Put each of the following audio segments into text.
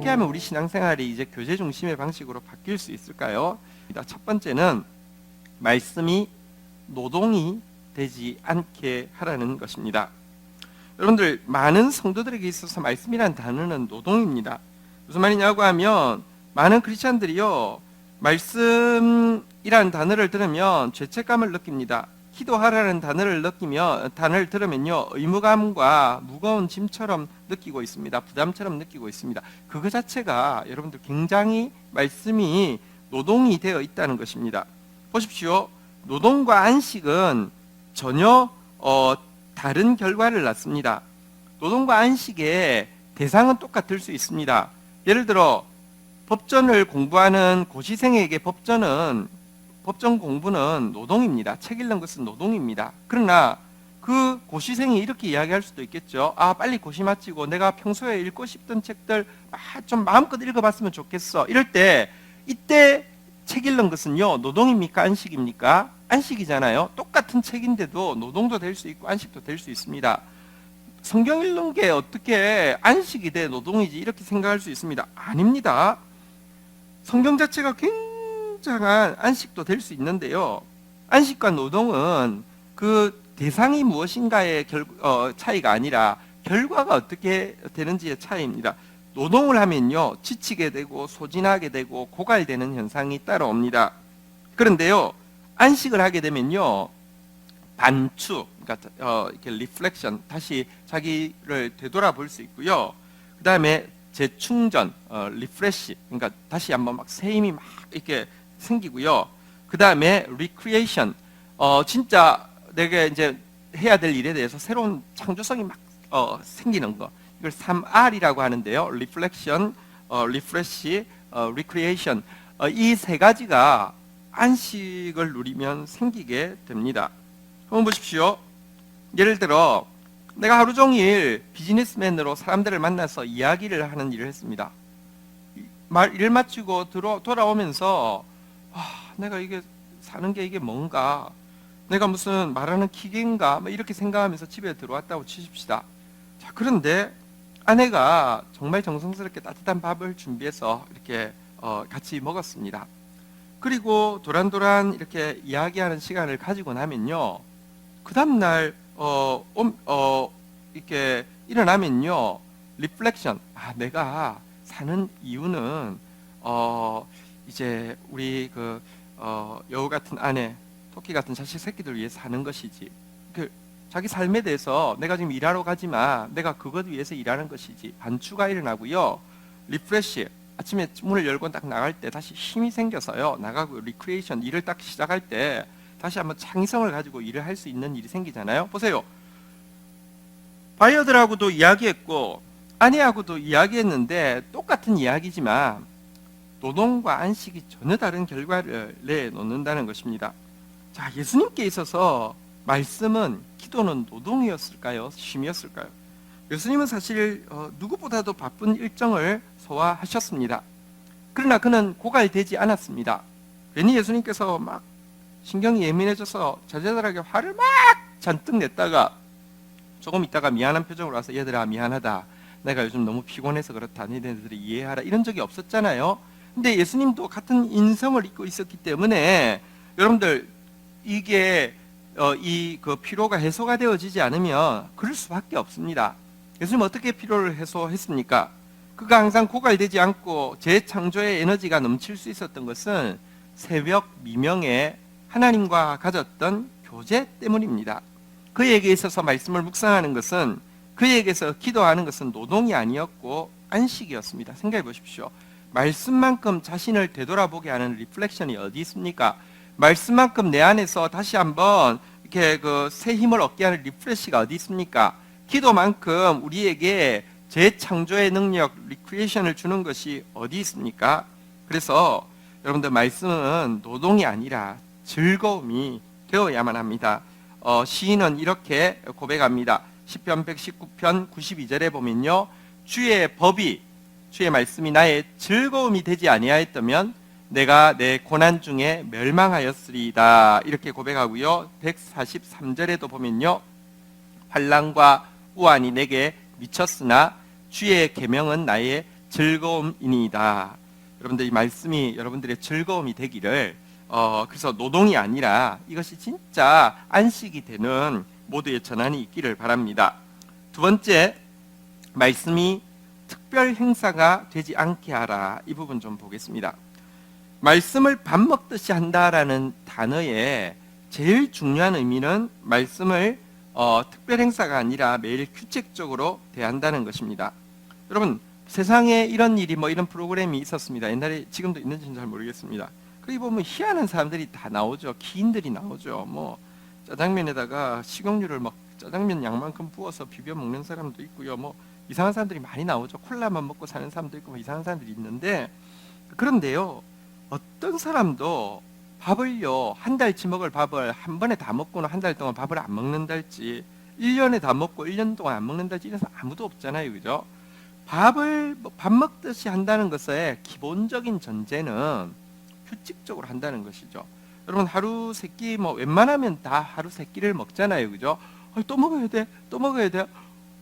어떻게 하면 우리 신앙생활이 이제 교제 중심의 방식으로 바뀔 수 있을까요? 첫 번째는 말씀이 노동이 되지 않게 하라는 것입니다. 여러분들, 많은 성도들에게 있어서 말씀이라는 단어는 노동입니다. 무슨 말이냐고 하면 많은 크리스찬들이요, 말씀이라는 단어를 들으면 죄책감을 느낍니다. 기도하라는 단어를 들으면요, 의무감과 무거운 짐처럼 느끼고 있습니다. 부담처럼 느끼고 있습니다. 그거 자체가 여러분들 굉장히 말씀이 노동이 되어 있다는 것입니다. 보십시오. 노동과 안식은 전혀 다른 결과를 낳습니다. 노동과 안식의 대상은 똑같을 수 있습니다. 예를 들어 법전을 공부하는 고시생에게 법전 공부는 노동입니다. 책 읽는 것은 노동입니다. 그러나 그 고시생이 이렇게 이야기할 수도 있겠죠. 빨리 고시 마치고 내가 평소에 읽고 싶던 책들 좀 마음껏 읽어봤으면 좋겠어. 이때 책 읽는 것은요, 노동입니까? 안식입니까? 안식이잖아요. 똑같은 책인데도 노동도 될 수 있고 안식도 될 수 있습니다. 성경 읽는 게 어떻게 안식이 돼 노동이지 이렇게 생각할 수 있습니다. 아닙니다. 성경 자체가 굉장한 안식도 될 수 있는데요, 안식과 노동은 그 대상이 무엇인가의 차이가 아니라 결과가 어떻게 되는지의 차이입니다. 노동을 하면요, 지치게 되고 소진하게 되고 고갈되는 현상이 따라옵니다. 그런데요, 안식을 하게 되면요, 반추, 그러니까 이렇게 리플렉션, 다시 자기를 되돌아볼 수 있고요. 그 다음에 재충전, 리프레시, 그러니까 다시 한번 막 새 힘이 막 이렇게 생기고요. 그 다음에 리크리에이션, 진짜 내가 이제 해야 될 일에 대해서 새로운 창조성이 막 생기는 거. 이걸 3R이라고 하는데요. 리플렉션, 리프레시, 리크리에이션. 이 세 가지가 안식을 누리면 생기게 됩니다. 한번 보십시오. 예를 들어 내가 하루 종일 비즈니스맨으로 사람들을 만나서 이야기를 하는 일을 했습니다. 일 마치고 돌아오면서 내가 이게 사는 게 이게 뭔가, 내가 무슨 말하는 기계인가 이렇게 생각하면서 집에 들어왔다고 치십시다. 자, 그런데 아내가 정말 정성스럽게 따뜻한 밥을 준비해서 이렇게 같이 먹었습니다. 그리고 도란도란 이렇게 이야기하는 시간을 가지고 나면요, 그 다음날 이렇게 일어나면요, 리플렉션, 내가 사는 이유는 이제 우리 여우 같은 아내, 토끼 같은 자식 새끼들 위해 사는 것이지, 자기 삶에 대해서 내가 지금 일하러 가지만 내가 그것 위해서 일하는 것이지, 반추가 일어나고요. 리프레시, 아침에 문을 열고 딱 나갈 때 다시 힘이 생겨서요, 나가고 리크리에이션, 일을 딱 시작할 때 다시 한번 창의성을 가지고 일을 할 수 있는 일이 생기잖아요. 보세요. 바이어들하고도 이야기했고 아내하고도 이야기했는데 똑같은 이야기지만 노동과 안식이 전혀 다른 결과를 내놓는다는 것입니다. 자, 예수님께 있어서 말씀은, 기도는 노동이었을까요? 쉼이었을까요? 예수님은 사실 누구보다도 바쁜 일정을 소화하셨습니다. 그러나 그는 고갈되지 않았습니다. 괜히 예수님께서 막 신경이 예민해져서 제자들에게 화를 막 잔뜩 냈다가 조금 있다가 미안한 표정으로 와서 얘들아 미안하다, 내가 요즘 너무 피곤해서 그렇다, 너희들이 이해하라, 이런 적이 없었잖아요. 근데 예수님도 같은 인성을 입고 있었기 때문에 여러분들, 이게 그 피로가 해소가 되어지지 않으면 그럴 수밖에 없습니다. 예수님은 어떻게 피로를 해소했습니까? 그가 항상 고갈되지 않고 재창조의 에너지가 넘칠 수 있었던 것은 새벽 미명에 하나님과 가졌던 교제 때문입니다. 그에게 있어서 말씀을 묵상하는 것은, 그에게서 기도하는 것은 노동이 아니었고 안식이었습니다. 생각해 보십시오. 말씀만큼 자신을 되돌아보게 하는 리플렉션이 어디 있습니까? 말씀만큼 내 안에서 다시 한번 이렇게 새 힘을 얻게 하는 리프레시가 어디 있습니까? 기도만큼 우리에게 재창조의 능력, 리크리에이션을 주는 것이 어디 있습니까? 그래서 여러분들, 말씀은 노동이 아니라 즐거움이 되어야만 합니다. 시인은 이렇게 고백합니다. 시편 119편 92절에 보면요, 주의 말씀이 나의 즐거움이 되지 아니하였다면 내가 내 고난 중에 멸망하였으리이다, 이렇게 고백하고요. 143절에도 보면요, 환난과 우환이 내게 미쳤으나 주의 계명은 나의 즐거움이니이다. 여러분들 이 말씀이 여러분들의 즐거움이 되기를 그래서 노동이 아니라 이것이 진짜 안식이 되는 모두의 전환이 있기를 바랍니다. 두 번째, 말씀이 특별 행사가 되지 않게 하라. 이 부분 좀 보겠습니다. 말씀을 밥 먹듯이 한다라는 단어의 제일 중요한 의미는 말씀을 특별 행사가 아니라 매일 규칙적으로 대한다는 것입니다. 여러분, 세상에 이런 일이 이런 프로그램이 있었습니다. 옛날에 지금도 있는지는 잘 모르겠습니다. 거기 보면 희한한 사람들이 다 나오죠. 기인들이 나오죠. 짜장면에다가 식용유를 짜장면 양만큼 부어서 비벼 먹는 사람도 있고요. 이상한 사람들이 많이 나오죠. 콜라만 먹고 사는 사람도 있고 이상한 사람들이 있는데, 그런데요, 어떤 사람도 밥을요, 한 달치 먹을 밥을 한 번에 다 먹고는 한 달 동안 밥을 안 먹는달지, 1년에 다 먹고 1년 동안 안 먹는달지, 이런 사람 아무도 없잖아요. 그죠? 밥 먹듯이 한다는 것의 기본적인 전제는 규칙적으로 한다는 것이죠. 여러분, 하루 세 끼, 웬만하면 다 하루 세 끼를 먹잖아요. 그죠? 또 먹어야 돼, 또 먹어야 돼.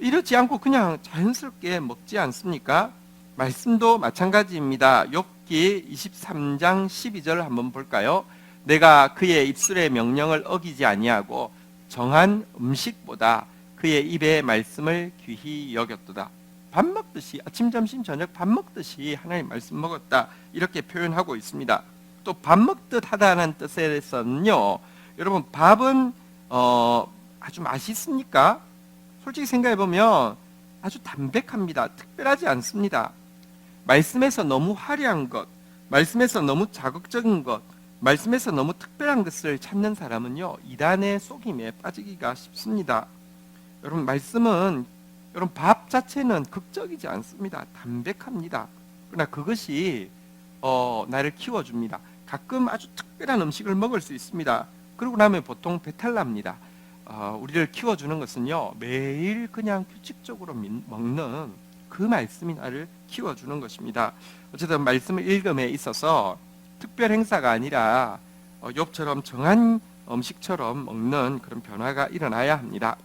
이러지 않고 그냥 자연스럽게 먹지 않습니까? 말씀도 마찬가지입니다. 욥기 23장 12절 한번 볼까요? 내가 그의 입술의 명령을 어기지 아니하고 정한 음식보다 그의 입의 말씀을 귀히 여겼도다. 밥 먹듯이, 아침 점심 저녁 밥 먹듯이 하나님 말씀 먹었다, 이렇게 표현하고 있습니다. 또 밥 먹듯 하다는 뜻에서는요, 여러분, 밥은 아주 맛있습니까? 솔직히 생각해 보면 아주 담백합니다. 특별하지 않습니다. 말씀에서 너무 화려한 것, 말씀에서 너무 자극적인 것, 말씀에서 너무 특별한 것을 찾는 사람은요, 이단의 속임에 빠지기가 쉽습니다. 여러분, 말씀은, 여러분, 밥 자체는 극적이지 않습니다. 담백합니다. 그러나 그것이 나를 키워줍니다. 가끔 아주 특별한 음식을 먹을 수 있습니다. 그러고 나면 보통 배탈 납니다. 우리를 키워주는 것은요, 매일 그냥 규칙적으로 먹는 그 말씀이 나를 키워주는 것입니다. 어쨌든 말씀을 읽음에 있어서 특별 행사가 아니라 욥처럼 정한 음식처럼 먹는 그런 변화가 일어나야 합니다.